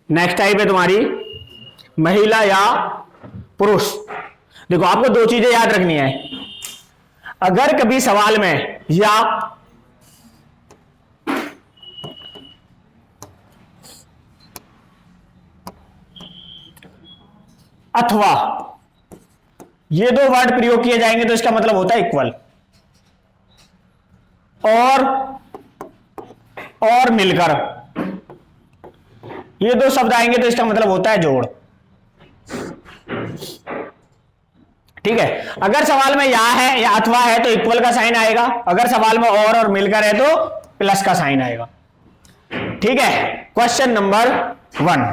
Next type है तुम्हारी महिला या पुरुष। देखो आपको दो चीजें याद रखनी है। अगर कभी सवाल में या अथवा ये दो वर्ड प्रयोग किए जाएंगे तो इसका मतलब होता है इक्वल। और मिलकर ये दो शब्द आएंगे तो इसका मतलब होता है जोड़। ठीक है, अगर सवाल में या है या अथवा है तो इक्वल का साइन आएगा, अगर सवाल में और मिलकर है तो प्लस का साइन आएगा। ठीक है, क्वेश्चन नंबर 1,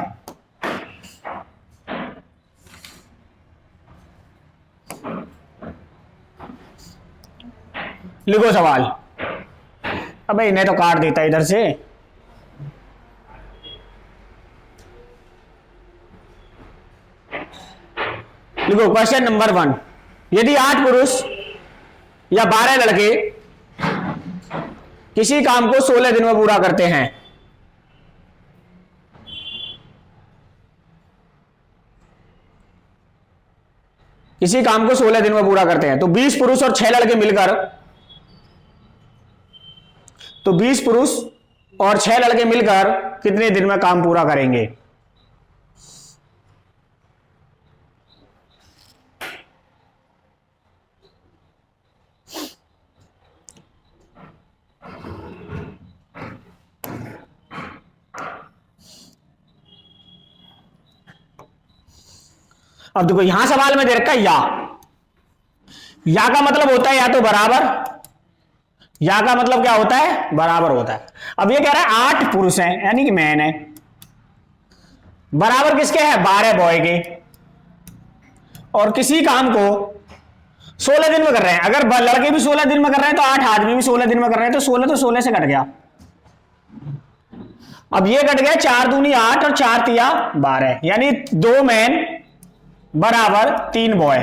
लिखो सवाल। अबे इन्हें तो काट देता इधर से। लिखो क्वेश्चन नंबर 1, यदि 8 पुरुष या 12 लड़के किसी काम को 16 दिन में पूरा करते हैं, किसी काम को 16 दिन में पूरा करते हैं तो 20 पुरुष और 6 लड़के मिलकर, तो 20 पुरुष और 6 लड़के मिलकर कितने दिन में काम पूरा करेंगे? अब देखो यहां सवाल में दे रखा है या का मतलब होता है या तो बराबर, या का मतलब क्या होता है? बराबर होता है। अब ये कह रहा है 8 पुरुष हैं यानी कि मैन है, बराबर किसके है? 12 बॉय के, और किसी काम को 16 दिन में कर रहे हैं। अगर लड़के भी 16 दिन में कर रहे हैं तो 8 आदमी भी 16 दिन में कर रहे हैं, तो 16 से कट गया। अब ये कट गया, 4 दूनी 8 और 4 तिया 12, यानी 2 मैन बराबर 3 बॉय।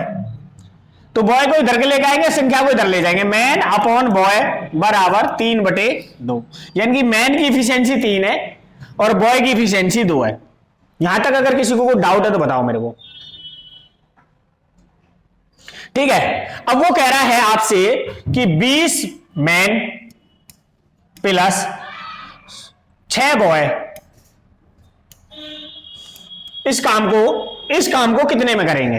तो बॉय को इधर के लेके आएंगे, संख्या को इधर ले जाएंगे, मैन अपॉन बॉय बराबर 3/2, यानी कि मैन की इफिशियंसी 3 है और बॉय की इफिशियंसी 2 है। यहां तक अगर किसी को कोई डाउट है तो बताओ मेरे को। ठीक है, अब वो कह रहा है आपसे कि 20 मैन प्लस 6 बॉय इस काम को कितने में करेंगे?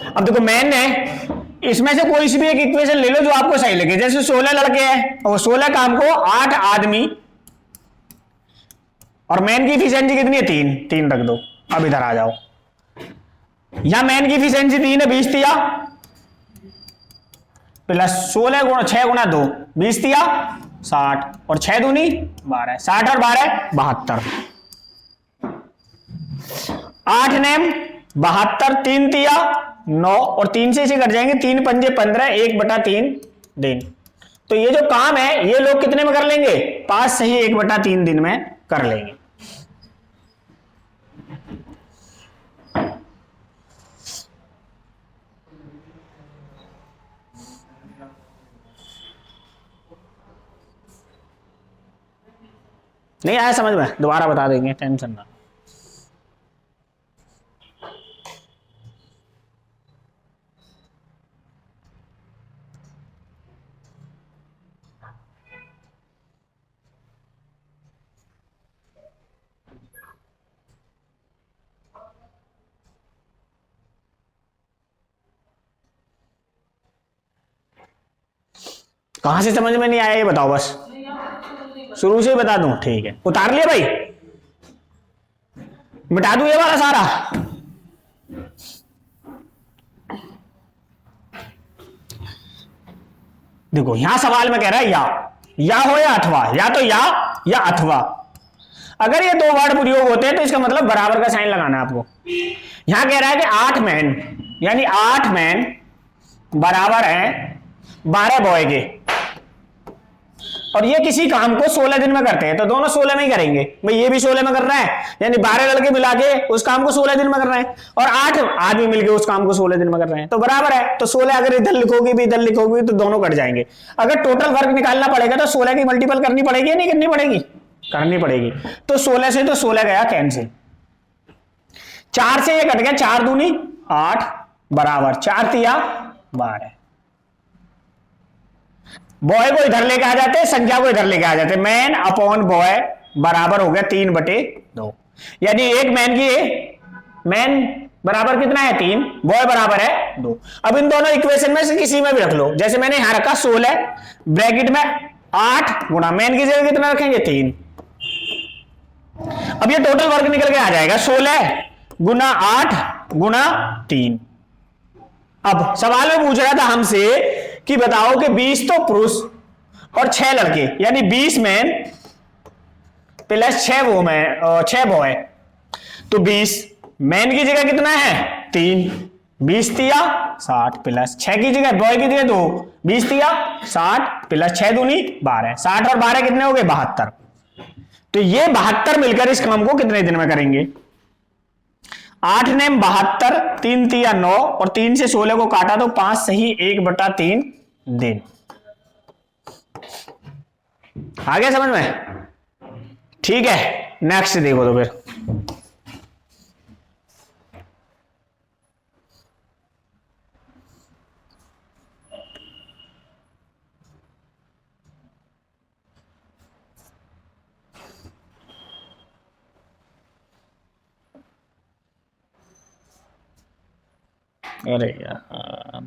अब देखो मैन ने इसमें से कोई सी भी एक इक्वेशन ले लो जो आपको सही लगे। जैसे 16 लड़के हैं और 16 काम को 8 आदमी, और मैन की इफिशियंसी कितनी है? 3 रख दो। अब इधर आ जाओ, यहां मैन की इफिशियंसी 3 है, 20 तिया प्लस 16 गुणा 6 गुणा 2, 20 तिया 60 और 6 दूनी 12, 60 और 12 72, 8 नेम 72, 3 तिया 9 और 3 से इसे कट जाएंगे, 3 पंजे 15, 1/3 दिन। तो ये जो काम है ये लोग कितने में कर लेंगे? 5 सही 1/3 दिन में कर लेंगे। नहीं आया समझ में? दोबारा बता देंगे, टेंशन ना। कहां से समझ में नहीं आया ये बताओ, बस शुरू से ही बता दूं? ठीक है, उतार लिया भाई, मिटा दूं ये वाला सारा? देखो यहां सवाल में कह रहा है या हो या अथवा, या तो या अथवा। अगर ये दो वर्ड प्रयोग होते हैं तो इसका मतलब बराबर का साइन लगाना है आपको। यहां कह रहा है कि 8 मैन, यानी 8 मैन बराबर है 12 बॉय के, और ये किसी काम को 16 दिन में करते हैं, तो दोनों 16 में ही करेंगे। भाई ये भी 16 में कर रहा है, यानी 12 लड़के मिला के उस काम को 16 दिन में कर रहे हैं, और 8 आदमी मिलके उस काम को 16 दिन में कर रहे हैं, तो बराबर है। तो 16 अगर इधर लिखोगे भी इधर लिखोगे तो दोनों कट जाएंगे। अगर टोटल वर्क निकालना पड़ेगा तो 16 की मल्टीपल करनी पड़ेगी या नहीं करनी पड़ेगी? करनी पड़ेगी। तो 16 से तो 16 गया कैंसिल, 4 से ये कट गया, 4 दूनी 8 बराबर 4 तिया 12। बॉय को इधर लेके आ जाते, संख्या को इधर लेके आ जाते, मैन अपॉन बॉय बराबर हो गया 3/2। यानी एक मैन की, मैन बराबर कितना है 3, बॉय बराबर है 2। अब इन दोनों इक्वेशन में से किसी में भी रख लो, जैसे मैंने यहां रखा 16 ब्रैकेट में 8 गुना मैन की जगह कितना रखेंगे 3। अब ये टोटल वर्क निकल के आ जाएगा 16 गुना 8 गुना 3। अब सवाल में पूछ रहा था हमसे कि बताओ कि 20 तो पुरुष और 6 लड़के, यानी 20 मैन प्लस 6 वो मैन और 6 बॉय, तो 20 मैन की जगह कितना है 3, 20 तिया 60 प्लस 6 की जगह बॉय की जगह 2, 20 तिया 60 प्लस 6 दूनी 12, 60 और 12 कितने हो गए 72। तो ये 72 मिलकर इस काम को कितने दिन में करेंगे? 8 ने 72, 3 तिया 9 और 3 से 16 को काटा तो 5 सही 1/3 दिन। आ गया समझ में? ठीक है, नेक्स्ट देखो तो फिर अरे यार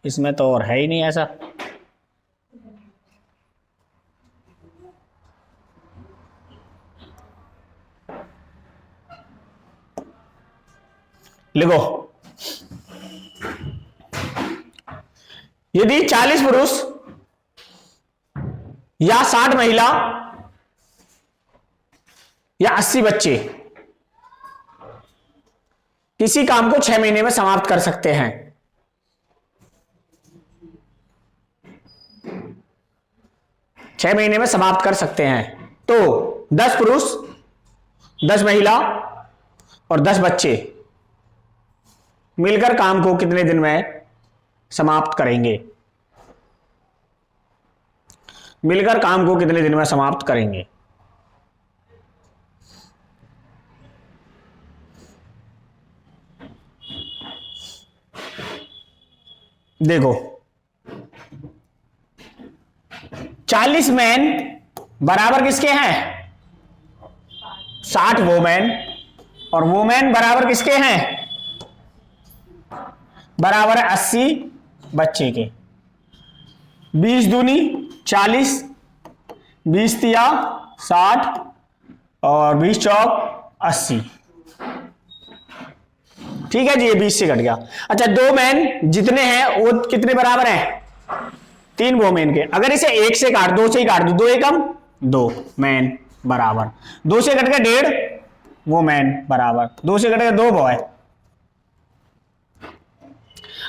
इसमें तो और है ही नहीं ऐसा। लिखो, यदि 40 पुरुष या 60 महिला या 80 बच्चे किसी काम को 6 महीने में समाप्त कर सकते हैं, छह महीने में समाप्त कर सकते हैं, तो 10 पुरुष 10 महिला और 10 बच्चे मिलकर काम को कितने दिन में समाप्त करेंगे? मिलकर काम को कितने दिन में समाप्त करेंगे? देखो 40 मैन बराबर किसके हैं? 60 वोमैन, और वोमैन बराबर किसके हैं? बराबर है 80 बच्चे के। 20 दूनी 40, 20 तिया 60 और 20 चौक 80। ठीक है जी, ये 20 से घट गया। अच्छा, 2 मैन जितने हैं वो कितने बराबर हैं? 3 वोमेन के। अगर इसे 1 से काट, 2 से ही काट दो, 2 एकम 2 मैन बराबर 2 से कट गया 1.5 वोमेन बराबर 2 से कट गया 2 बॉय।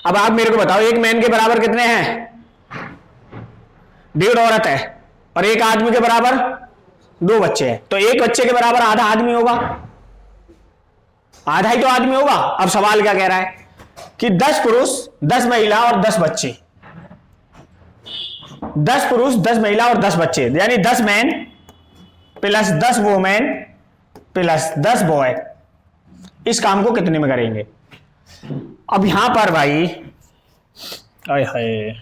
अब आप मेरे को बताओ, एक मैन के बराबर कितने हैं? 1.5 औरत है और एक आदमी के बराबर 2 बच्चे हैं, तो एक बच्चे के बराबर आधा आदमी होगा, आधा ही तो आदमी होगा। अब सवाल क्या कह रहा है कि 10 पुरुष 10 महिला और 10 बच्चे, 10 पुरुष 10 महिला और 10 बच्चे, यानी 10 man plus 10 women plus 10 boy, इस काम को कितने में करेंगे? अब यहां पर भाई आय हाय,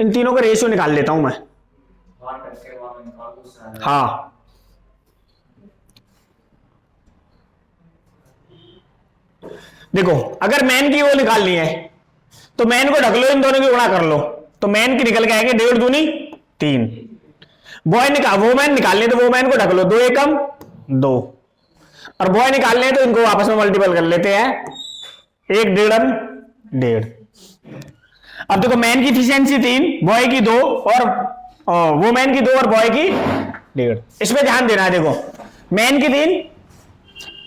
इन तीनों का रेशियो निकाल लेता हूं मैं। हाँ, देखो अगर मैन की वो निकालनी है तो मैन को ढक लो, इन दोनों की गुणा कर लो, तो मैन की निकल के आएंगे 1.5 दूनी 3। बॉय निकाल, वो मैन निकालने तो वो मैन को ढक लो, 2 एकम 2, और बॉय निकालने तो इनको आपस में मल्टीपल कर लेते हैं, 1 1.5 1.5। अब देखो मैन की इफिशियंसी 3, बॉय की 2 और वो मैन की 2 और बॉय की 1.5। इसमें ध्यान देना है, देखो मैन की 3,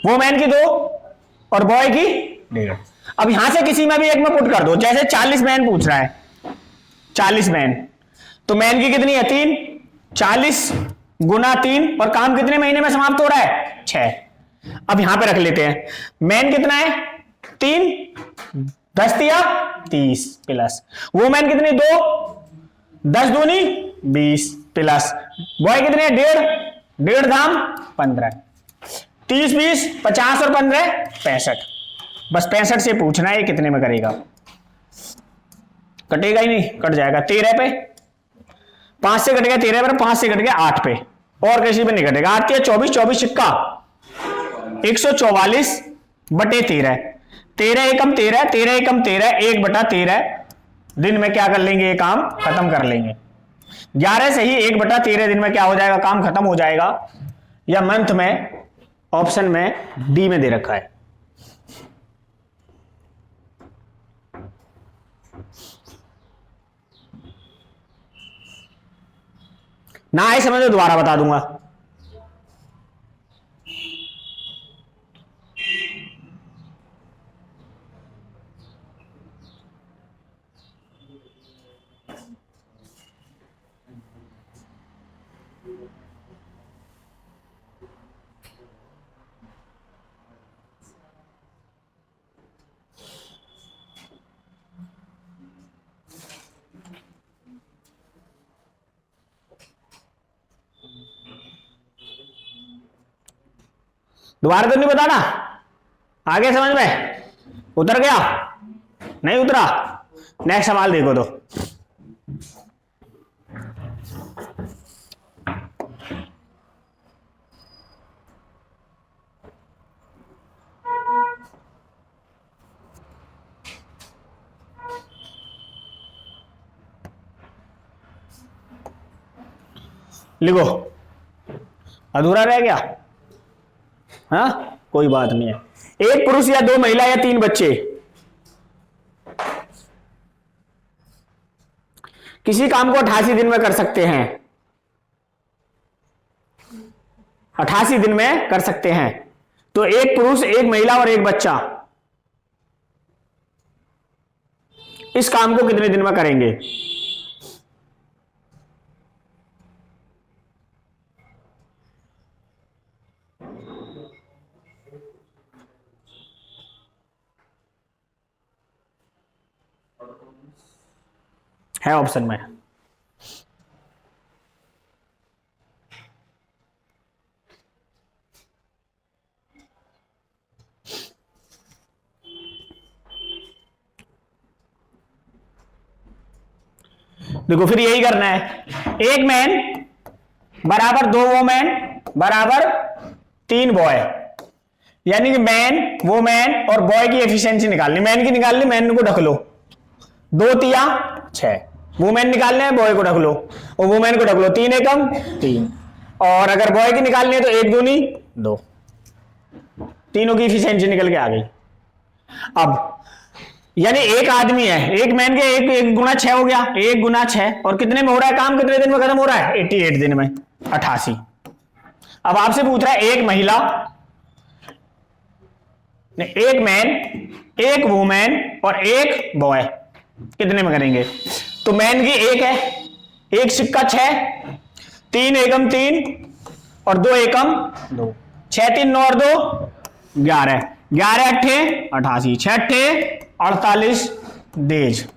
वो मैन की 2 और बॉय की 1.5। अब यहां से किसी में भी एक में पुट कर दो, जैसे 40 मैन पूछ रहा है, 40 मैन, तो मैन की कितनी है 3, 40 गुना 3, और काम कितने महीने में समाप्त हो रहा है 6। अब यहां पे रख लेते हैं, मैन कितना है 3, 10 तिया 30 प्लस वुमेन कितनी 2, 10 दूनी 20 प्लस बॉय कितने 1.5 धाम 15, 30 20 50 और 15 65। बस 65 से पूछना है कितने में करेगा। कटेगा ही नहीं, कट जाएगा 13 पे, 5 से कट गया 13 पर, 5 से कट गया 8 पे, और किसी पे नहीं कटेगा। 8 के 24, 24 सिक्का 144 बटे 13, 13 एकम 13, 13 एकम 13, 1 बटा 13 दिन में क्या कर लेंगे, ये काम खत्म कर लेंगे। 11 से ही 1 बटा 13 दिन में क्या हो जाएगा, काम खत्म हो जाएगा। या मंथ में ऑप्शन में डी में दे रखा है। ना आए समझ तो दोबारा बता दूंगा। दोबारा तो नहीं बताना, आगे समझ में उतर गया, नहीं उतरा। नेक्स्ट सवाल देखो तो लिखो, अधूरा रह गया। हाँ कोई बात नहीं है। एक पुरुष या 2 महिला या 3 बच्चे किसी काम को 88 दिन में कर सकते हैं, 88 दिन में कर सकते हैं। तो एक पुरुष, एक महिला और एक बच्चा इस काम को कितने दिन में करेंगे? है ऑप्शन में। देखो फिर यही करना है, 1 मैन बराबर 2 वोमेन बराबर 3 बॉय, यानी कि मैन, वोमेन और बॉय की एफिशिएंसी निकालनी। मैन की निकालनी, मैन को ढक लो, 2 तिया 6, वुमेन निकालने हैं, बॉय को ढक लो और वुमेन को ढक लो, 3 एकम 3, और अगर बॉय की निकालनी है तो 1 दूनी 2, तीनों की एफिशिएंसी निकल के आ गई। अब यानी एक आदमी है, एक मैन के 1 गुना 6 हो गया, 1 गुना 6, और कितने में हो रहा है काम, कितने दिन में खत्म हो रहा है, 88 दिन में, 88। अब आपसे पूछ रहा है एक महिला, एक मैन, एक वुमेन और एक बॉय कितने में करेंगे? तो मैन की 1 है, 1 सिक्का 6, 3 एकम 3 और 2 एकम 2, 6 3 9 और 2 11, 11 अट्ठे 88, 6 अट्ठे 48 डेज।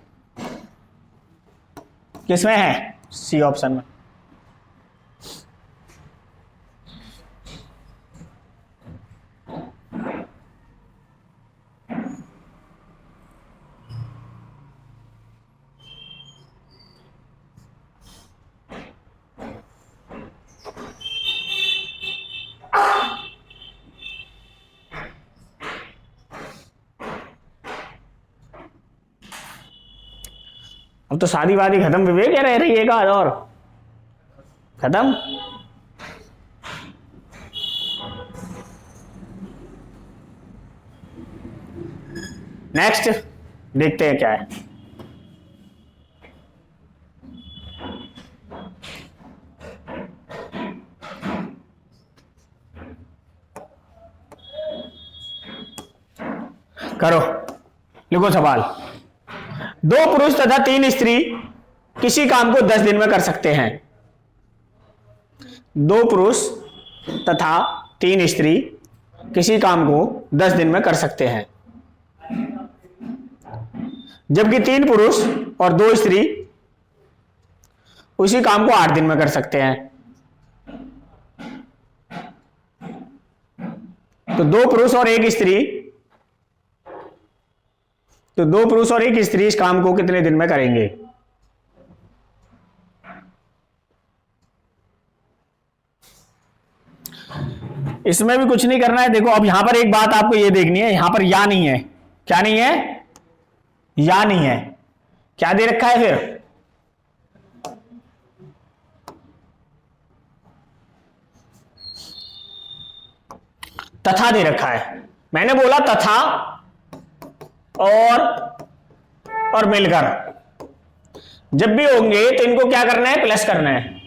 किसमें है? सी ऑप्शन में। अब तो शादी वादी खत्म, विवेक क्या रह रही है, एक आध और खत्म। नेक्स्ट देखते हैं क्या है। करो, लिखो सवाल। 2 पुरुष तथा 3 स्त्री किसी काम को 10 दिन में कर सकते हैं। 2 पुरुष तथा 3 स्त्री किसी काम को 10 दिन में कर सकते हैं। जबकि 3 पुरुष और 2 स्त्री उसी काम को 8 दिन में कर सकते हैं। तो 2 पुरुष और 1 स्त्री, तो 2 पुरुष और 1 स्त्री इस काम को कितने दिन में करेंगे? इसमें भी कुछ नहीं करना है। देखो अब यहां पर एक बात आपको ये देखनी है, यहां पर या नहीं है। क्या नहीं है? या नहीं है। क्या दे रखा है फिर? तथा दे रखा है। मैंने बोला तथा और मिलकर जब भी होंगे तो इनको क्या करना है? प्लस करना है।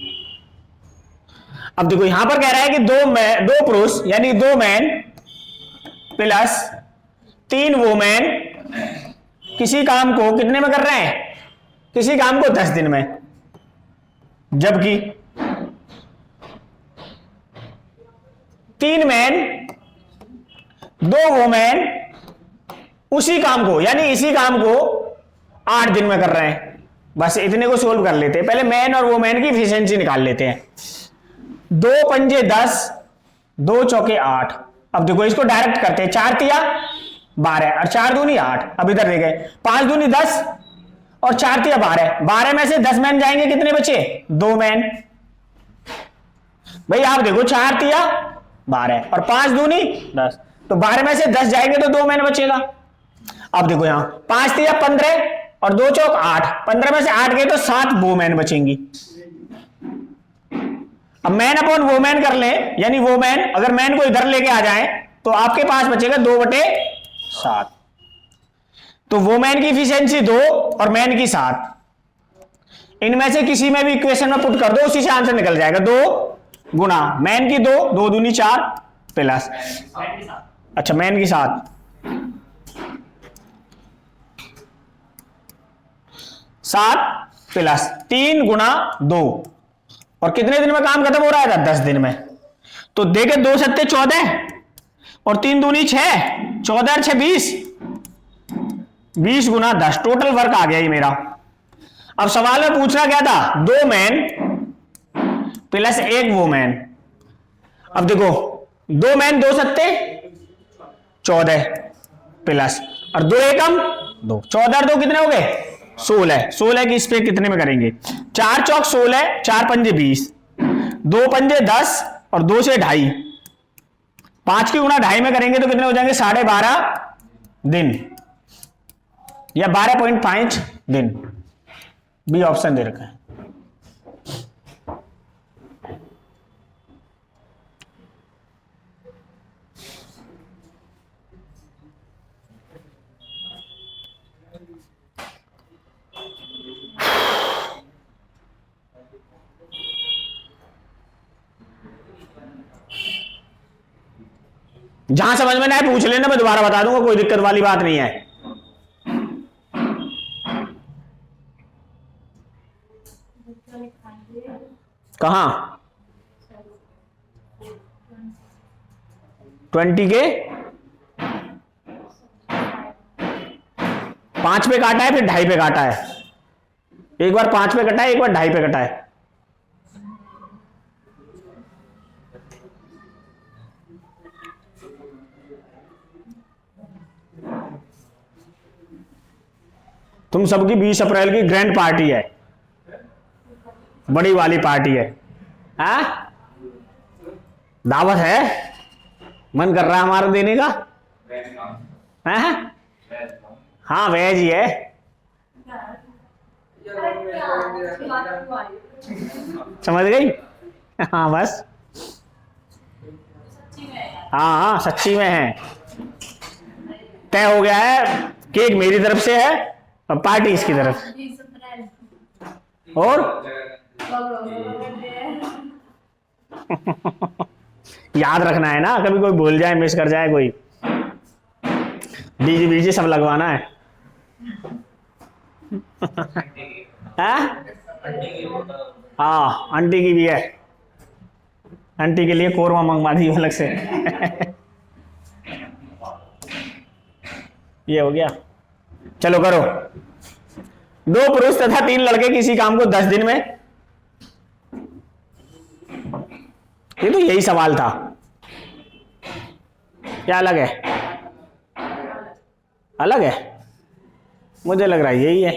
अब देखो यहां पर कह रहा है कि 2 पुरुष यानी 2 मैन प्लस 3 वोमेन किसी काम को कितने में कर रहे हैं? किसी काम को 10 दिन में। जबकि 3 मैन 2 वोमेन उसी काम को यानी इसी काम को 8 दिन में कर रहे हैं। बस इतने को सोल्व कर लेते हैं। पहले मैन और वोमेन की एफिशिएंसी निकाल लेते हैं। 2 पंजे 10, 2 चौके 8। अब देखो इसको डायरेक्ट करते हैं। 4 तिया 12 और 4 दूनी 8। अब इधर दे गए 5 दूनी 10 और 4 तिया 12। 12 में से 10 मैन जाएंगे, कितने बचे? 2 मैन। भाई आप देखो 4 तिया 12 और 5 दूनी 10, तो 12 में से 10 जाएंगे तो 2 मैन बचेगा। अब देखो यहां 5 तिया 15 और 2 चौक 8। 15 में से 8 गए तो 7 वो मैन बचेंगी। अब मैन अपॉन वोमैन कर लें, यानी वोमैन अगर मैन को इधर लेके आ जाए तो आपके पास बचेगा 2/7। तो वोमैन की एफिशिएंसी 2 और मैन की 7। इनमें से किसी में भी इक्वेशन में पुट कर दो, उसी से आंसर निकल जाएगा। 2 गुना मैन की 2, 2 दूनी 4 प्लस, अच्छा मैन की 7, 7 प्लस 3 गुना 2। और कितने दिन में काम खत्म हो रहा है? 10 दिन में। तो देखे 2 सत्ते 14 और 3 दूनी 6, 14 और 6 20, 20 गुना 10। टोटल वर्क आ गया ये मेरा। अब सवाल में पूछना क्या था? 2 मैन प्लस 1 वो मैन। अब देखो 2 मैन 2 सत्ते 14 प्लस और 2 एकम 2, 14 और 2 कितने हो गए? 16। 16 की इस पे कितने में करेंगे? 4 चौक 16, 4 पंजे 20, 2 पंजे 10 और 2 से 2.5, 5 की गुणा 2.5 में करेंगे तो कितने हो जाएंगे? 12.5 दिन या 12.5 दिन। बी ऑप्शन दे रखा है। जहां समझ में ना आए पूछ लेना, मैं दोबारा बता दूंगा, कोई दिक्कत वाली बात नहीं है। कहां? 20 के 5 पे काटा है, फिर 2.5 पे काटा है। एक बार 5 पे कटा है, एक बार 2.5 पे कटा है। तुम सबकी 20 अप्रैल की ग्रैंड पार्टी है, बड़ी वाली पार्टी है। हाँ दावत है, मन कर रहा है हमारा देने का। हाँ हाँ वेज ही है। समझ गई? हाँ बस, हाँ हाँ सच्ची में है। तय हो गया है, केक मेरी तरफ से है और पार्टी इसकी तरफ। और याद रखना है ना, कभी कोई भूल जाए, मिस कर जाए कोई। डीजे बीजे सब लगवाना है। हाँ आंटी की भी है, आंटी के लिए कोरमा मंगवा दी अलग से। ये हो गया। चलो करो। 2 पुरुष तथा 3 लड़के किसी काम को 10 दिन में, ये तो यही सवाल था, क्या अलग है? अलग है, मुझे लग रहा है यही है।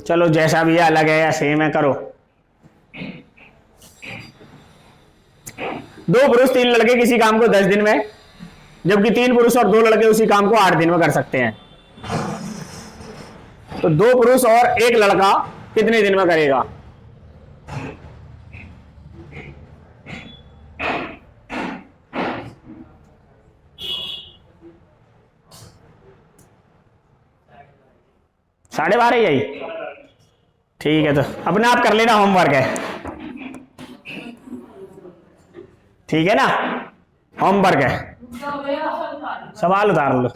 चलो जैसा भी है, अलग है या सेम है, करो। 2 पुरुष 3 लड़के किसी काम को 10 दिन में, जबकि 3 पुरुष और 2 लड़के उसी काम को 8 दिन में कर सकते हैं। तो 2 पुरुष और 1 लड़का कितने दिन में करेगा? साढ़े 12 यही ठीक है। तो अपने आप कर लेना, होमवर्क है, ठीक है ना, होमवर्क है। सवाल उतार लो।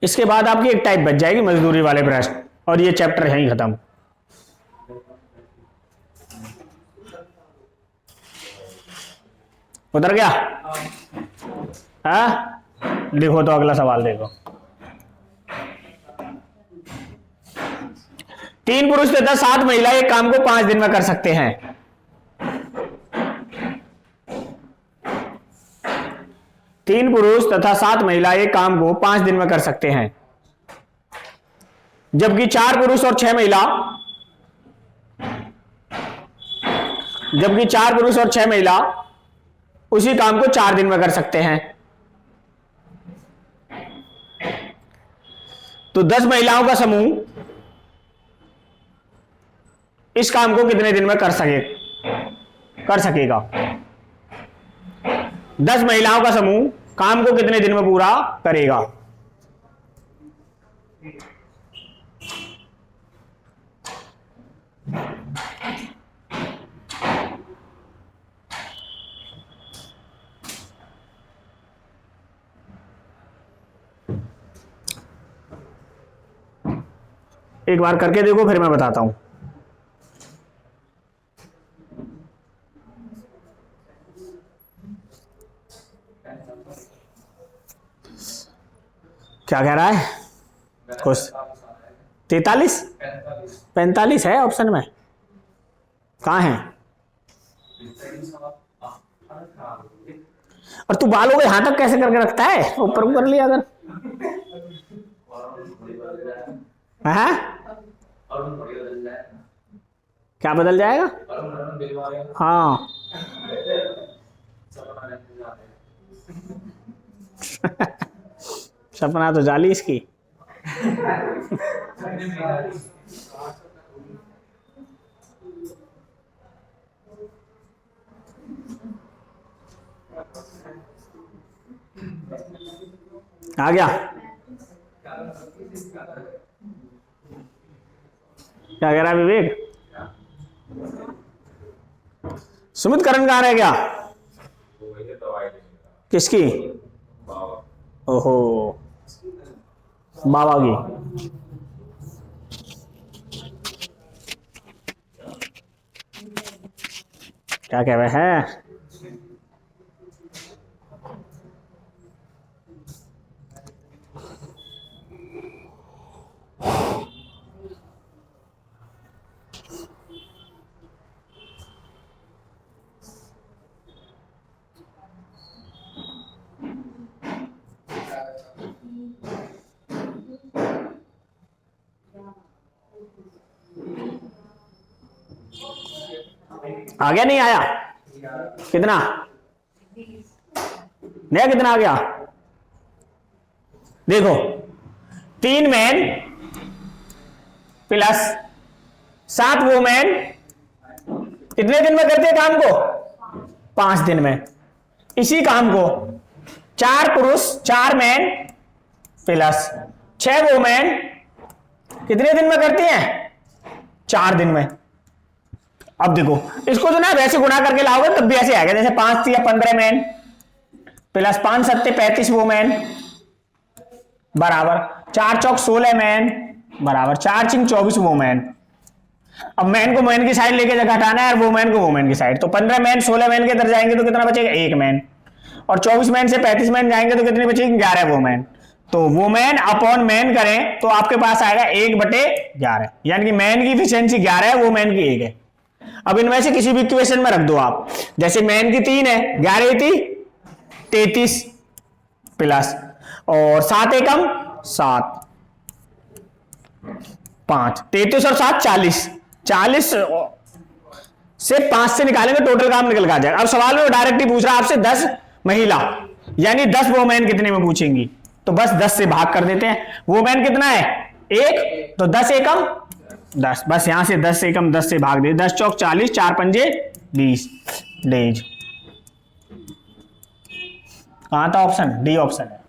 इसके बाद आपकी एक टाइप बच जाएगी, मजदूरी वाले प्रश्न, और ये चैप्टर यहीं खत्म। उतर गया? हाँ, देखो तो अगला सवाल देखो। 3 पुरुष तथा 7 महिला एक काम को 5 दिन में कर सकते हैं। 3 पुरुष तथा 7 महिला एक काम को 5 दिन में कर सकते हैं, जबकि 4 पुरुष और 6 महिला, उसी काम को 4 दिन में कर सकते हैं। तो 10 महिलाओं का समूह इस काम को कितने दिन में कर सकेगा? 10 महिलाओं का समूह काम को कितने दिन में पूरा करेगा? एक बार करके देखो, फिर मैं बताता हूं। क्या कह रहा है? कुछ 43 45 है ऑप्शन में, कहाँ है? और तू बालों को यहां तक कैसे करके रखता है? ऊपर को कर लिया अगर। हाँ, क्या बदल जाएगा? हाँ सपना तो जाली इसकी। आ गया? क्या कह रहा है विवेक? सुमित करण कहाँ रह गया? किसकी? ओहो, बाबा की। क्या कह रहे हैं? आ गया? नहीं आया? कितना नया? कितना आ गया? देखो 3 मैन प्लस 7 वुमेन कितने दिन में करते हैं काम को? 5 दिन में। इसी काम को 4 पुरुष 4 मैन प्लस 6 वुमेन कितने दिन में करती हैं? 4 दिन में। अब देखो इसको जो ना वैसे गुणा करके लाओगे तब भी ऐसे आएगा, जैसे 5 या 15 मैन प्लस 5 सत्ते 35 वुमेन बराबर 4 चौक 16 मैन बराबर 4 चिंग 24 वुमेन। अब मैन को मैन की साइड लेके जगह हटाना है और वुमेन को वुमेन की साइड, तो 15 मैन 16 मैन के अंदर जाएंगे तो कितना बचेगा? 1 मैन। और 24 मैन से 35 मैन जाएंगे तो कितनी बचेगी? 11 वुमेन। तो वुमेन अपॉन मैन करें तो आपके पास आएगा 1/11, यानी कि मैन की इफिशिएंसी 11 है, वुमेन की 1 है। अब इनमें से किसी भी इक्वेशन में रख दो आप, जैसे मैन की 3 है, 11 थी 33 प्लस और 7 एकम 7 5 33 और 7 40 40 से 5 से निकालेंगे टोटल काम निकल आ जाएगा। अब सवाल में डायरेक्ट ही पूछ रहा है आपसे 10 महिला यानी 10 वुमेन कितने में पूछेंगी, तो बस 10 से भाग कर देते हैं। वुमेन कितना है? 1, तो 10 एकम 10, बस यहां से 10 एकम 10 से भाग दे, 10 चौक 40 4 पंजे 20 डेज। कहां था ऑप्शन? डी ऑप्शन है।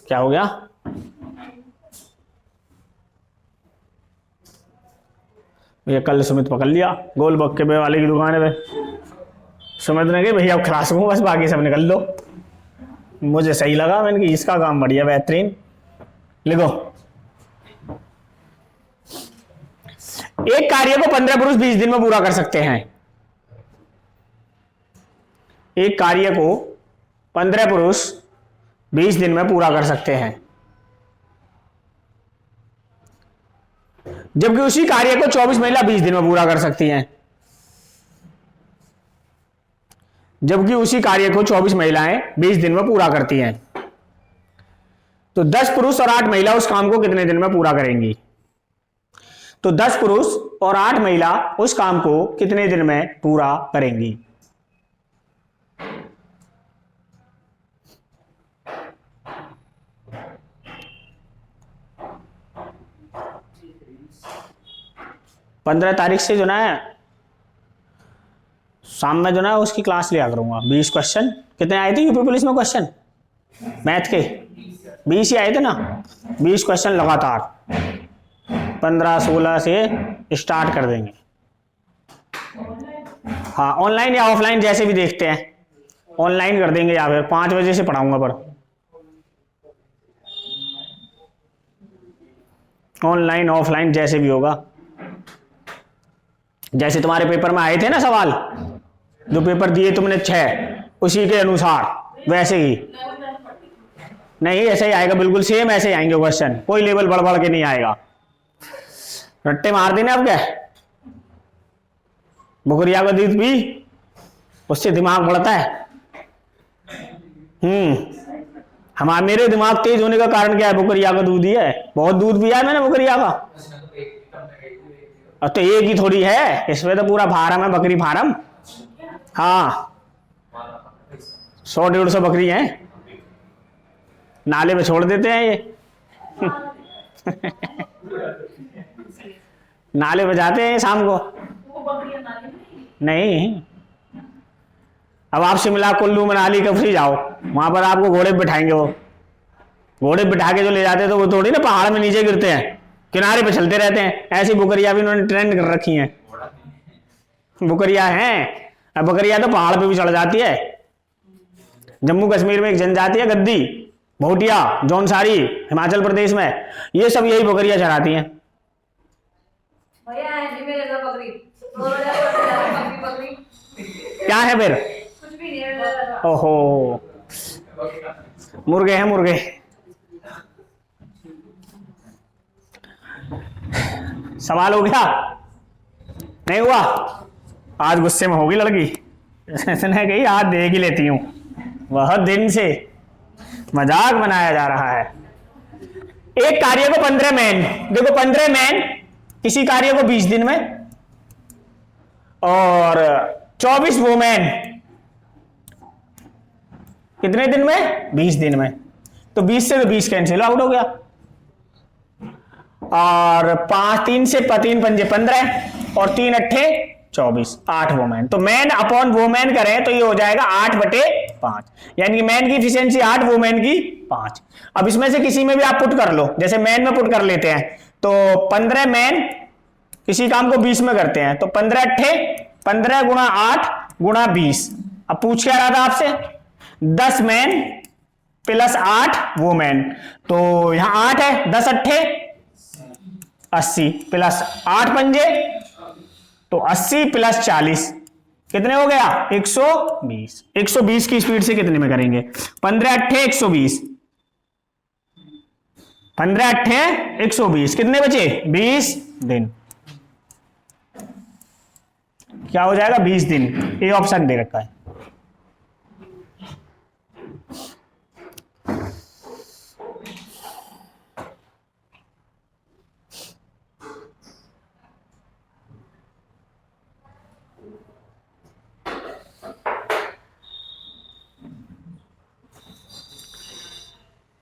क्या हो गया? भैया कल सुमित पकड़ लिया गोल बक्के पे वाले की दुकान है, सुमित ने कहा भैया अब खलास हूँ बस, बाकी सब निकल लो। मुझे सही लगा, मैंने कि इसका काम बढ़िया बेहतरीन। लिखो एक कार्य को 15 पुरुष 20 दिन में पूरा कर सकते हैं। एक कार्य को 15 पुरुष 20 दिन में पूरा कर सकते हैं, जबकि उसी कार्य को 24 महिला 20 दिन में पूरा कर सकती हैं। जबकि उसी कार्य को 24 महिलाएं 20 दिन में पूरा करती हैं, तो 10 पुरुष और 8 महिला उस काम को कितने दिन में पूरा करेंगी? तो 10 पुरुष और 8 महिला उस काम को कितने दिन में पूरा करेंगी? पंद्रह तारीख से जो ना शाम में जो ना उसकी क्लास लिया करूंगा। 20 क्वेश्चन कितने आए थे यूपी पुलिस में क्वेश्चन मैथ के? 20 ही आए थे ना। 20 क्वेश्चन लगातार 15-16 से स्टार्ट कर देंगे। हाँ ऑनलाइन या ऑफलाइन जैसे भी देखते हैं, ऑनलाइन कर देंगे या फिर 5 बजे से पढ़ाऊंगा, पर ऑनलाइन ऑफलाइन जैसे भी होगा। जैसे तुम्हारे पेपर में आए थे ना सवाल, जो पेपर दिए तुमने 6, उसी के अनुसार वैसे ही नहीं, ऐसे ही आएगा बिल्कुल सेम, ऐसे ही आएंगे क्वेश्चन, कोई लेवल बढ़ बढ़ के नहीं आएगा। रट्टे मार देने अब क्या, बुकरिया का दूध भी उससे दिमाग बढ़ता है। हमारे मेरे दिमाग तेज होने का कारण क्या है? बुकरिया का दूध ही है, बहुत दूध पिया है मैंने बुकरिया का। अब तो एक ही थोड़ी है, इसमें तो पूरा फार्म है, बकरी फार्म। हाँ 100-150 बकरी हैं, नाले में छोड़ देते हैं ये नाले में जाते हैं शाम को। नहीं, अब आपसे मिला कुल्लू मनाली कफरी जाओ, वहां पर आपको घोड़े बिठाएंगे, वो घोड़े बिठा के जो ले जाते हैं तो वो थोड़ी ना पहाड़ में नीचे गिरते हैं, किनारे पे चलते रहते हैं। ऐसी बुकरिया भी उन्होंने ट्रेंड कर रखी हैं, बुकरिया हैं। अब बकरिया तो पहाड़ पे भी चढ़ जाती है। जम्मू कश्मीर में एक जनजाति है गद्दी, भोटिया, जौनसारी, हिमाचल प्रदेश में, ये सब यही बकरियां चढ़ाती हैं। क्या है फिर? ओहो, मुर्गे हैं मुर्गे। सवाल हो गया? नहीं हुआ? आज गुस्से में होगी लड़की, इसने कही आज देख ही लेती हूं, बहुत दिन से मजाक बनाया जा रहा है। एक कार्य को 15 मैन, देखो 15 मैन किसी कार्य को 20 दिन में, और 24 वुमेन कितने दिन में? 20 दिन में। तो 20 से तो 20 कैंसिल आउट हो गया, और 3 से 3 पंजे 15 और 3 अट्ठे 24, 8 वोमैन। तो मैन अपॉन वोमैन करें तो ये हो जाएगा 8/5, यानी कि मैन की इफिशियंसी 8, वोमैन की 5। अब इसमें से किसी में भी आप पुट कर लो, जैसे मैन में पुट कर लेते हैं, तो 15 मैन किसी काम को 20 में करते हैं, तो 15 अट्ठे 15 गुणा 8 गुणा 20। अब पूछ क्या रहा था आपसे? 10 मैन प्लस 8 वोमैन, तो यहां 8 है, 10 अट्ठे 80 प्लस 8 पंजे, तो 80 प्लस 40 कितने हो गया? 120। 120 की स्पीड से कितने में करेंगे? 15 अट्ठे 120, 15 अट्ठे 120, कितने बचे? 20 दिन। क्या हो जाएगा? 20 दिन। ये ऑप्शन दे रखा है।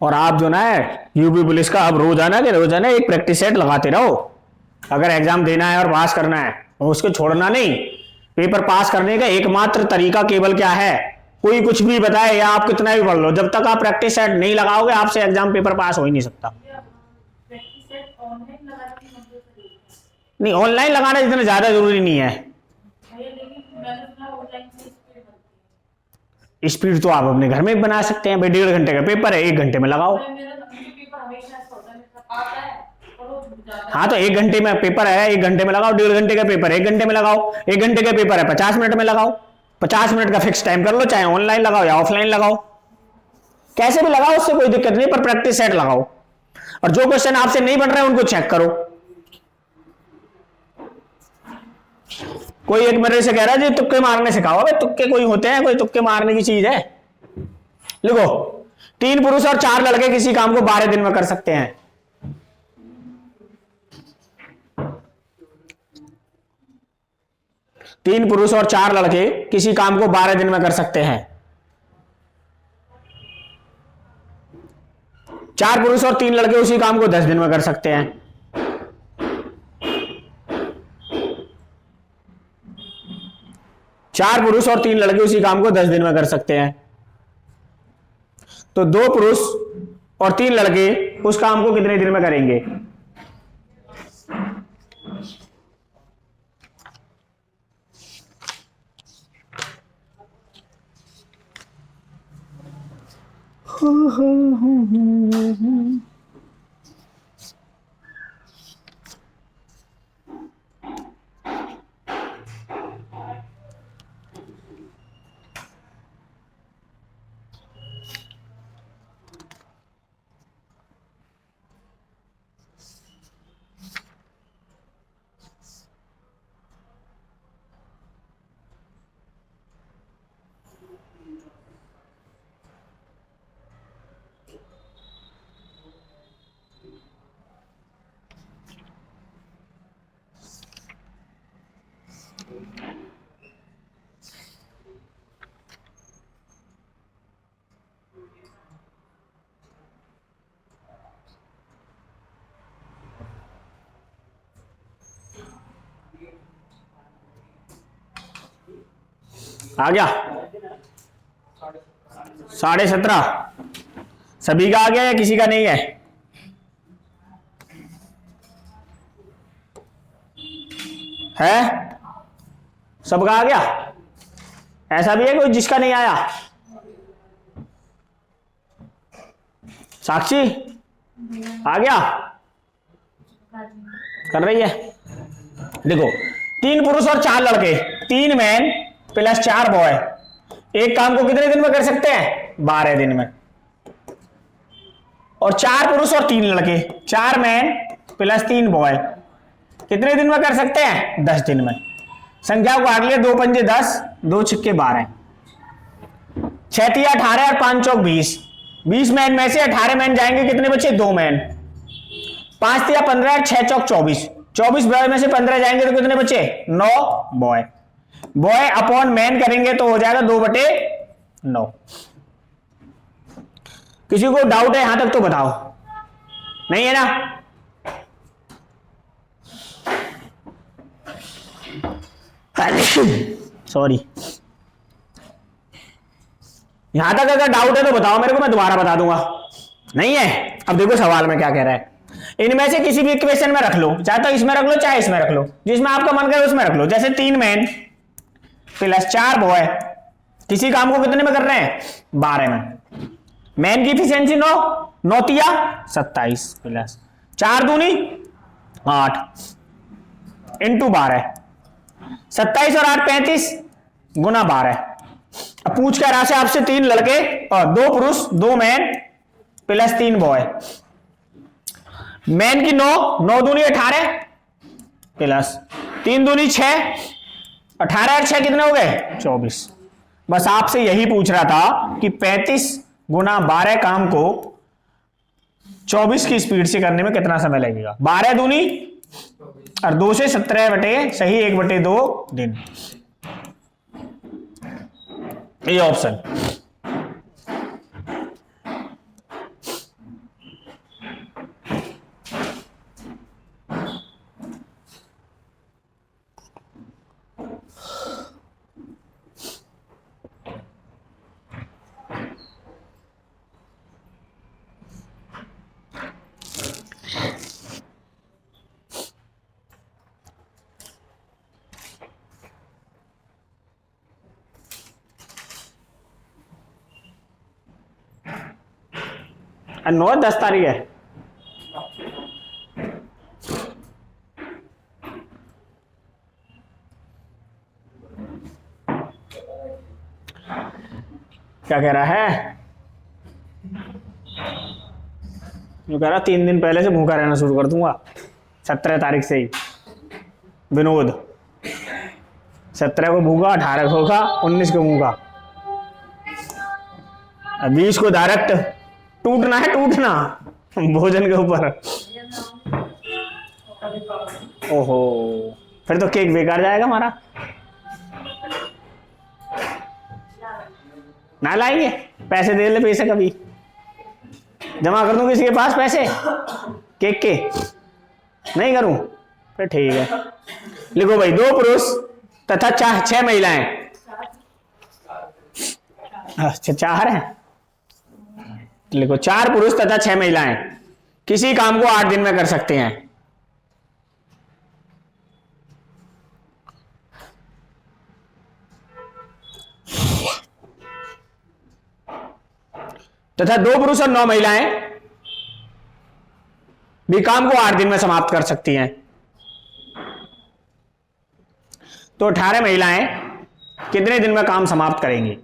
और आप जो ना यूपी पुलिस का अब रोजाना एक प्रैक्टिस सेट लगाते रहो। अगर एग्जाम देना है और पास करना है तो उसको छोड़ना नहीं। पेपर पास करने का एकमात्र तरीका केवल क्या है? कोई कुछ भी बताए या आप कितना भी पढ़ लो, जब तक आप प्रैक्टिस सेट नहीं लगाओगे आपसे एग्जाम पेपर पास हो ही नहीं सकता। नहीं, ऑनलाइन लगाना इतना ज्यादा जरूरी नहीं है। स्पीड तो आप अपने घर में भी बना सकते हैं भाई। 1.5 घंटे का पेपर है, 1 घंटे में लगाओ। हाँ, तो 1 घंटे में पेपर है, 1 घंटे में लगाओ। 1.5 घंटे का पेपर है, 1 घंटे में लगाओ। 1 घंटे का पेपर है, 50 मिनट में लगाओ। 50 मिनट का फिक्स टाइम कर लो, चाहे ऑनलाइन लगाओ या ऑफलाइन लगाओ, कैसे भी लगाओ, उससे कोई दिक्कत नहीं, पर प्रैक्टिस सेट लगाओ। और जो क्वेश्चन आपसे नहीं बन रहे उनको चेक करो। कोई एक मेरे से कह रहा है जी तुक्के मारने सिखाओ। अबे तुक्के कोई होते हैं? कोई तुक्के मारने की चीज है? लिखो, 3 पुरुष और 4 लड़के किसी काम को 12 दिन में कर सकते हैं। तीन पुरुष और 4 लड़के किसी काम को 12 दिन में कर सकते हैं। 4 पुरुष और 3 लड़के उसी काम को 10 दिन में कर सकते हैं। चार पुरुष और 3 लड़के उसी काम को 10 दिन में कर सकते हैं। तो 2 पुरुष और 3 लड़के उस काम को कितने दिन में करेंगे? आ गया? 17.5 सभी का आ गया या किसी का नहीं है? है? सबका आ गया? ऐसा भी है कोई जिसका नहीं आया? साक्षी आ गया? कर रही है? देखो, 3 पुरुष और 4 लड़के, 3 मैन प्लस 4 बॉय एक काम को कितने दिन में कर सकते हैं? 12 दिन में। और 4 पुरुष और 3 लड़के, 4 मैन प्लस 3 बॉय कितने दिन में कर सकते हैं? 10 दिन में। संख्या को काट लिया, 2 पंजे 10, 2 छिक्के 12, 6 तिया 18 और 5 चौक 20। 20 मैन में से 18 मैन जाएंगे, कितने बचे? 2 मैन। 5 तिया 15 और 6 चौक 24। 24 बॉय में से 15 जाएंगे तो कितने बचे? 9 बॉय। बॉय अपॉन मैन करेंगे तो हो जाएगा 2/9। किसी को डाउट है यहां तक तो बताओ, नहीं है ना? सॉरी, यहां तक अगर डाउट है तो बताओ मेरे को, मैं दोबारा बता दूंगा। नहीं है? अब देखो सवाल में क्या कह रहा है। इनमें से किसी भी इक्वेशन में रख लो, चाहे तो इसमें रख लो चाहे इसमें रख लो, जिसमें आपका मन करे उसमें रख लो। जैसे 3 मैन प्लस 4 बॉय, किसी काम को कितने में कर रहे हैं? 12 में। मैन की इफिशियंसी 9, 9 तिया 27 प्लस 4 दूनी 8 इंटू 12, 27 और 8 35 गुना 12। अब पूछ क्या रहा है आपसे? 3 लड़के और 2 पुरुष, 2 मैन प्लस 3 बॉय। मैन की 9 दूनी 18 प्लस 3 दूनी 6, 18 और 6 कितने हो गए? 24। बस आपसे यही पूछ रहा था कि 35 गुना 12 काम को 24 की स्पीड से करने में कितना समय लगेगा। 12 दूनी और 2 से 17 बटे सही 1/2 दिन, ये ऑप्शन। और 9 10 तारीख है। क्या कह रहा है? जो कह रहा 3 दिन पहले से भूखा रहना शुरू कर दूंगा, 17 तारीख से ही। विनोद 17 को भूखा, 18 को भूखा, 19 को भूखा, 20 को डायरेक्ट टूटना है, टूटना भोजन के ऊपर। ओहो, फिर तो केक बेकार जाएगा हमारा। ना लाएंगे? पैसे दे ले, पैसे कभी जमा कर दूं किसी के पास पैसे केक के? नहीं करूं? फिर ठीक है। लिखो भाई, 2 पुरुष तथा 6 महिलाएं। अच्छा 4 है, लिखो 4 पुरुष तथा 6 महिलाएं किसी काम को 8 दिन में कर सकते हैं। तथा 2 पुरुष और 9 महिलाएं भी काम को 8 दिन में समाप्त कर सकती हैं। तो 18 महिलाएं कितने दिन में काम समाप्त करेंगी?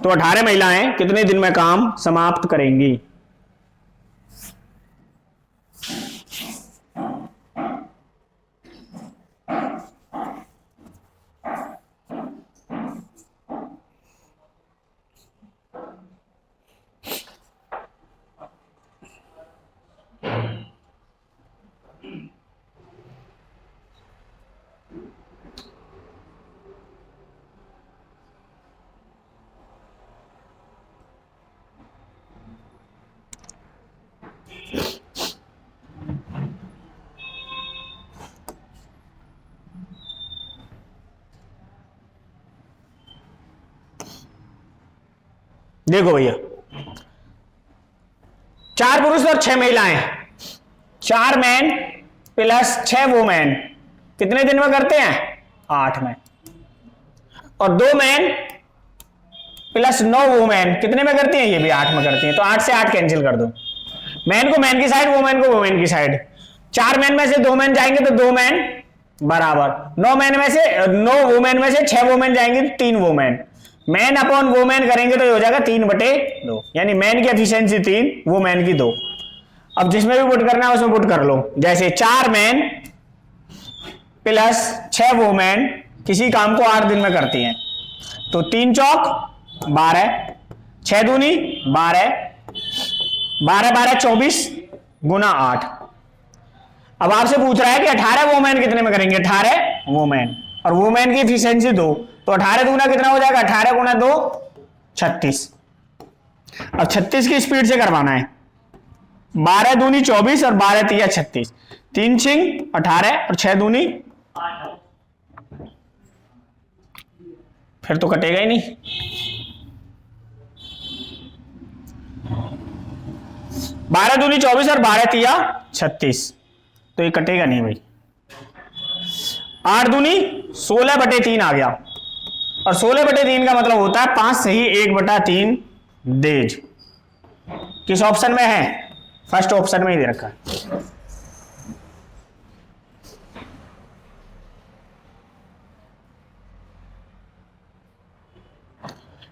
तो 18 महिलाएं कितने दिन में काम समाप्त करेंगी? देखो भैया, 4 पुरुष और 6 महिलाएं, 4 मैन प्लस 6 वुमेन कितने दिन में करते हैं? 8 में। और 2 मैन प्लस 9 वुमेन कितने में करती हैं? ये भी 8 में करती हैं। तो 8 से 8 कैंसिल कर दो, मैन को मैन की साइड, वुमेन को वुमेन की साइड। 4 मैन में से 2 मैन जाएंगे तो 2 मैन बराबर, 9 मैन में से 9 वुमेन में से 6 वुमेन जाएंगे तो 3 वुमेन। मैन अपॉन वुमेन करेंगे तो ये हो जाएगा 3/2, यानी मैन की एफिशिएंसी 3, वुमेन की 2। अब जिसमें भी पुट करना है उसमें पुट कर लो। जैसे 4 मैन प्लस 6 वुमेन किसी काम को 8 दिन में करती हैं, तो 3 चौक 12, 6 दूनी 12, 12 12 24 गुना 8। अब आपसे पूछ रहा है कि 18 वुमेन कितने में करेंगे, 18 वुमेन, और वुमेन की एफिशिएंसी 2, तो 18 दूना कितना हो जाएगा, 18 गुना 2 36। अब 36 की स्पीड से करवाना है, 12 दूनी 24 और 12 तिया 36, 3 छिंग 18 और 6 दूनी, फिर तो कटेगा ही नहीं। 12 दूनी 24 और 12 तिया 36, तो ये कटेगा नहीं भाई। 8 दूनी 16/3 आ गया, और 16/3 का मतलब होता है 5 सही 1/3 देज। किस ऑप्शन में है, फर्स्ट ऑप्शन में ही दे रखा है।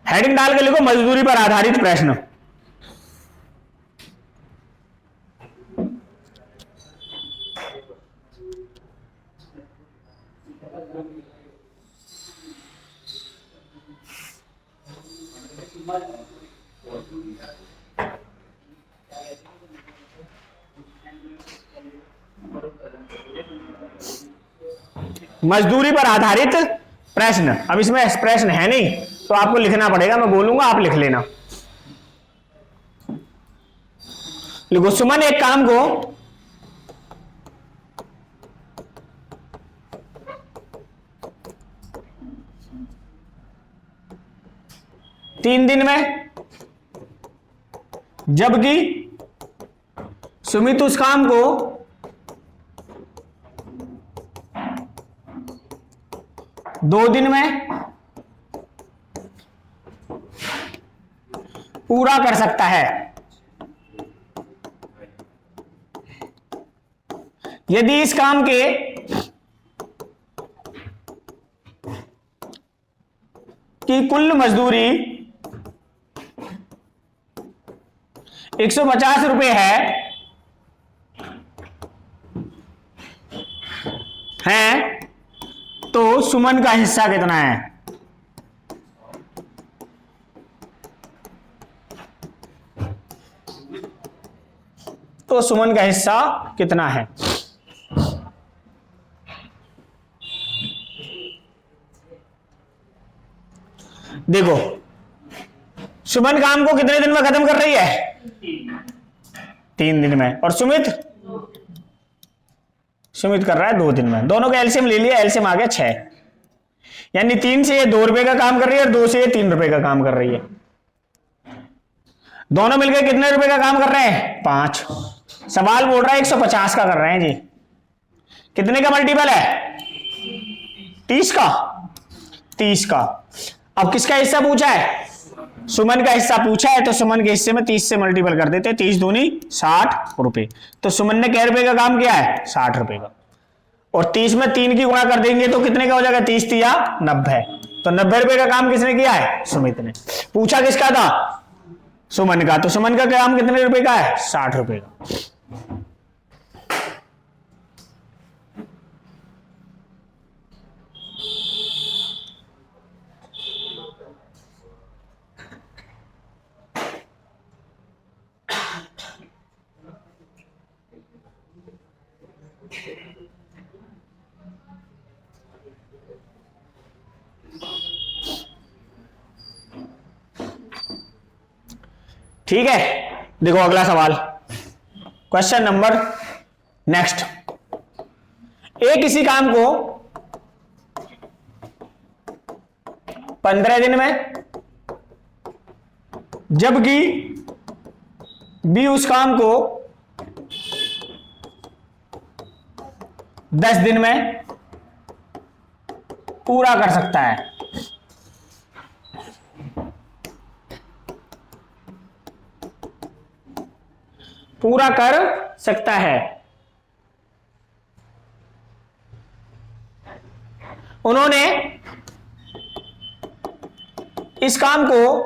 हेडिंग डाल के लिखो मजदूरी पर आधारित प्रश्न। मजदूरी पर आधारित प्रश्न। अब इसमें प्रश्न है नहीं तो आपको लिखना पड़ेगा, मैं बोलूंगा आप लिख लेना। लिखो, सुमन एक काम को तीन दिन में, जबकि सुमित उस काम को 2 दिन में पूरा कर सकता है। यदि इस काम के की कुल मजदूरी 150 रुपए है तो सुमन का हिस्सा कितना है। तो सुमन का हिस्सा कितना है। देखो, सुमन काम को कितने दिन में खत्म कर रही है, 3 दिन में, और सुमित कर रहा है 2 दिन में। दोनों का एलसीएम ले लिया, एलसीएम आ गया 6, यानी 3 से ये 2 रुपए का काम कर रही है और 2 से ये 3 रुपए का काम कर रही है। दोनों मिलकर कितने रुपए का काम कर रहे हैं, 5। सवाल बोल रहा है 150 का कर रहे हैं जी। कितने का मल्टीपल है, 30 का। 30 का। अब किसका हिस्सा पूछा है, सुमन का हिस्सा पूछा है, तो सुमन के हिस्से में 30 से मल्टीपल कर देते, 30 दूनी 60 रुपए। तो सुमन ने क्या रुपए का काम किया है, 60 रुपए का। और 30 में 3 की गुणा कर देंगे तो कितने का हो जाएगा, 30 तिया 90। तो 90 रुपए का काम किसने किया है, सुमित ने। पूछा किसका था, सुमन का। तो सुमन का काम कितने रुपए का है, 60 रुपए का। ठीक है, देखो अगला सवाल, क्वेश्चन नंबर नेक्स्ट। ए किसी काम को 15 दिन में, जबकि बी उस काम को 10 दिन में पूरा कर सकता है। पूरा कर सकता है। उन्होंने इस काम को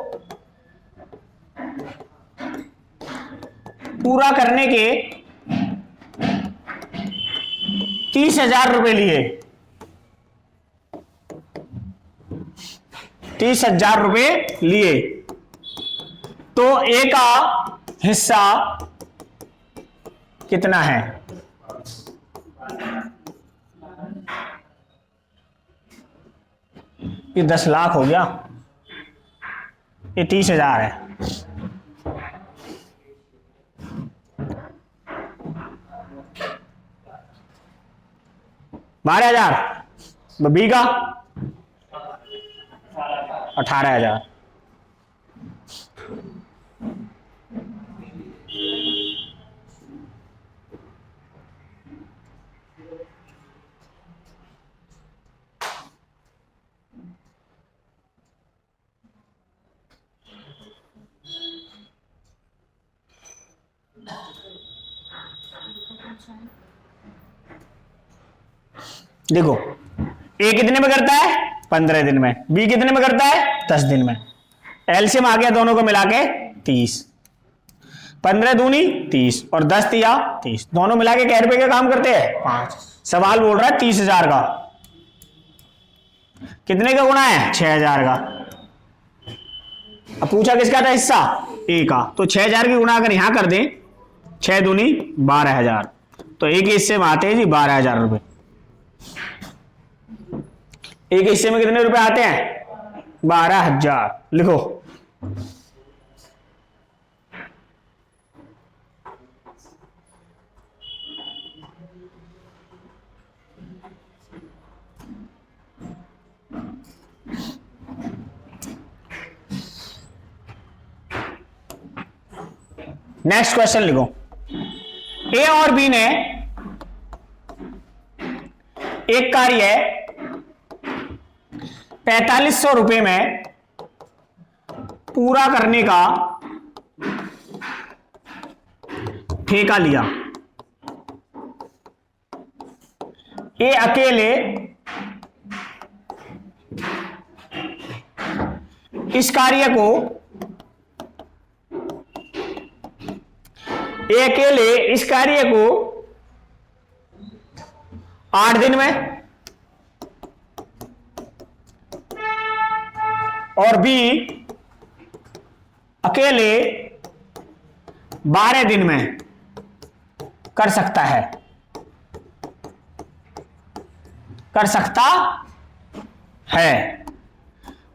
पूरा करने के 30,000 रुपए लिए। 30,000 रुपए लिए, तो ए का हिस्सा कितना है? ये 10 लाख हो गया, ये 30,000 है। बारह हजार, बी का 18,000। देखो ए कितने में करता है? 15 दिन में। बी कितने में करता है? 10 दिन में। एलसीएम आ गया दोनों को मिला के 30। 15 दूनी 30 और 10 दिया 30, दोनों मिला के क्या रुपए का काम करते हैं? 5। सवाल बोल रहा है 30,000 का कितने का गुणा है? 6,000 का। अब पूछा किसका था हिस्सा? ए का। तो 6,000 की गुणा अगर यहां कर दें, 6 दूनी 12,000, तो एक हिस्से में आते हैं जी 12,000 रुपए। एक हिस्से में कितने रुपए आते हैं? 12,000। लिखो नेक्स्ट क्वेश्चन लिखो। ए और बी ने एक कार्य 4500 रुपए में पूरा करने का ठेका लिया। ए अकेले इस कार्य को 8 दिन में और बी अकेले 12 दिन में कर सकता है।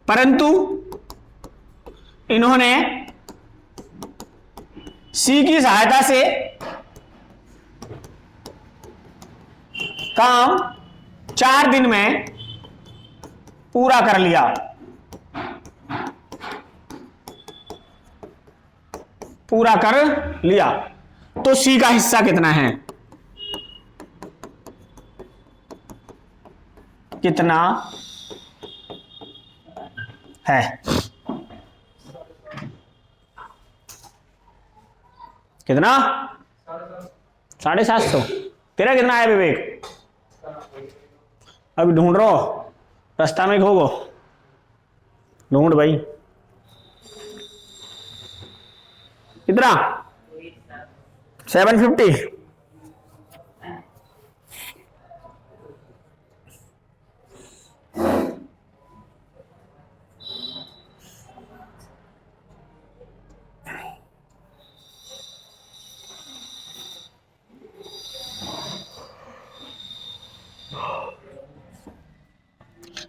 परंतु इन्होंने सी की सहायता से काम 4 दिन में पूरा कर लिया। तो सी का हिस्सा कितना है? कितना है? कितना? 750। तेरा कितना है विवेक? अभी ढूंढ रहा हो, रास्ता में खोगो, ढूंढ भाई। कितना? 750।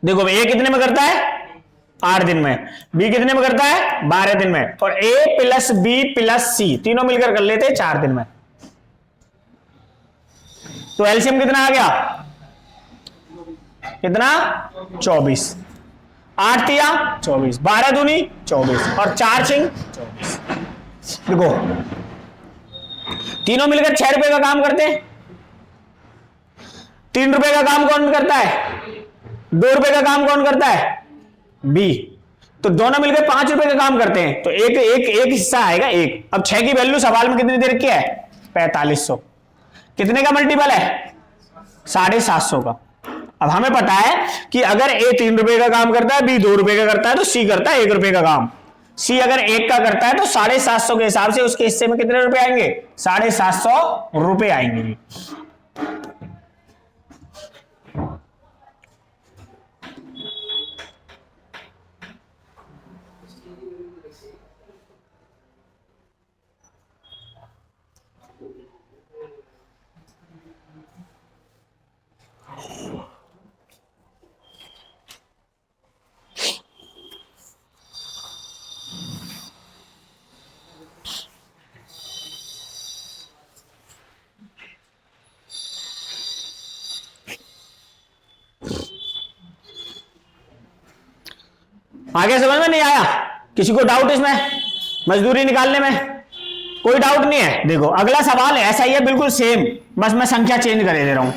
देखो भाई, ए कितने में करता है? 8 दिन में। बी कितने में करता है? 12 दिन में। और ए प्लस बी प्लस सी तीनों मिलकर कर लेते हैं 4 दिन में। तो एलसीएम कितना आ गया? कितना? 24। 8 दिया 24, 12 दूनी 24 और 4 छिंग 24। देखो तीनों मिलकर 6 रुपए का काम करते हैं। 3 रुपए का काम कौन करता है? 2 रुपए का काम कौन करता है? बी। तो दोनों मिलकर 5 रुपए का काम करते हैं, तो एक हिस्सा आएगा एक। अब 6 की वैल्यू सवाल में कितनी दे रखी है? 4500। कितने का मल्टीपल है? 750 का। अब हमें पता है कि अगर ए 3 रुपए का काम करता है, बी 2 रुपए का करता है, तो सी करता है 1 रुपए का काम। सी अगर 1 का करता है तो 750 के हिसाब से उसके हिस्से में कितने रुपए आएंगे? 750 रुपए आएंगे। आगे समझ में नहीं आया? किसी को डाउट इसमें मजदूरी निकालने में? कोई डाउट नहीं है। देखो अगला सवाल है ऐसा ही है, बिल्कुल सेम, बस मैं संख्या चेंज कर दे रहा हूं।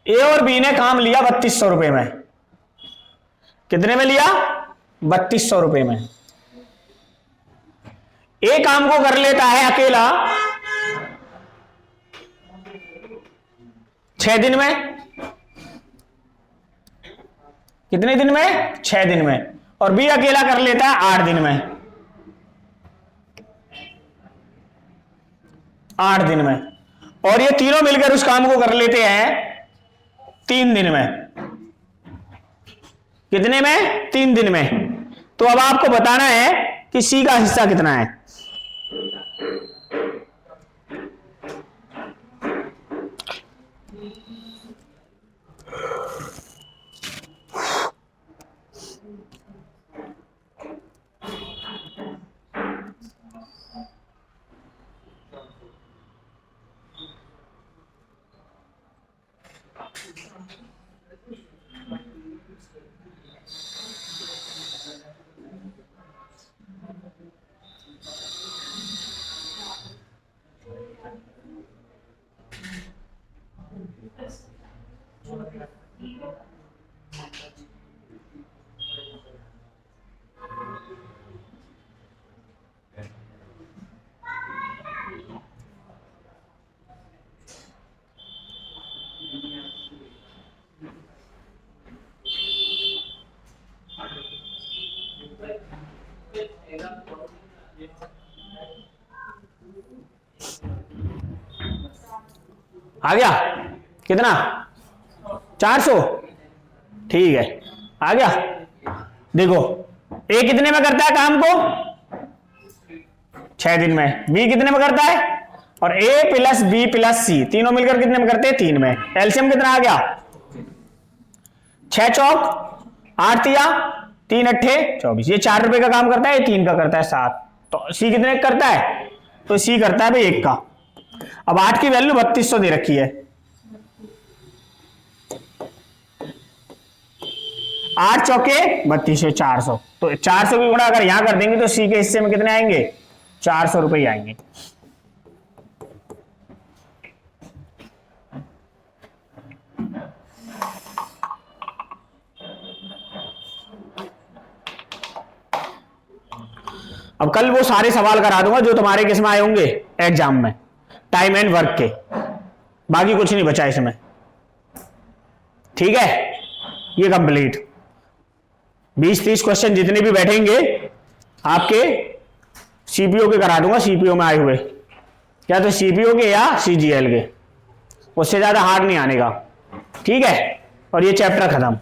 ए और बी ने काम लिया 3200 रुपए में। कितने में लिया? 3200 रुपए में। ए काम को कर लेता है अकेला 6 दिन में। कितने दिन में? 6 दिन में। और बी अकेला कर लेता है 8 दिन में। 8 दिन में। और ये तीनों मिलकर उस काम को कर लेते हैं 3 दिन में। कितने में? 3 दिन में। तो अब आपको बताना है कि सी का हिस्सा कितना है। आ गया? कितना? 400। ठीक है, आ गया। देखो ए कितने में करता है काम को? 6 दिन में। बी कितने में करता है? और ए प्लस बी प्लस सी तीनों मिलकर कितने में करते हैं? 3 में। एलसीएम कितना आ गया? 6 चौक 8 तिया 3 अट्ठे 24। ये 4 रुपए का काम करता है, ये 3 का करता है 7। तो सी कितने का करता है? तो सी करता है भाई 1 का। अब 8 की वैल्यू 3200 दे रखी है। 8 चौके 3200 400। तो 400 की गुणा अगर यहां कर देंगे तो सी के हिस्से में कितने आएंगे? 400 रुपए आएंगे। अब कल वो सारे सवाल करा दूंगा जो तुम्हारे किस में आए होंगे एग्जाम में, टाइम एंड वर्क के। बाकी कुछ नहीं बचा इसमें। ठीक है, ये कंप्लीट। 20-30 क्वेश्चन जितने भी बैठेंगे आपके सीपीओ के करा दूंगा, सीपीओ में आए हुए, या तो सीपीओ के या सीजीएल के। उससे ज्यादा हार्ड नहीं आने का। ठीक है, और ये चैप्टर खत्म।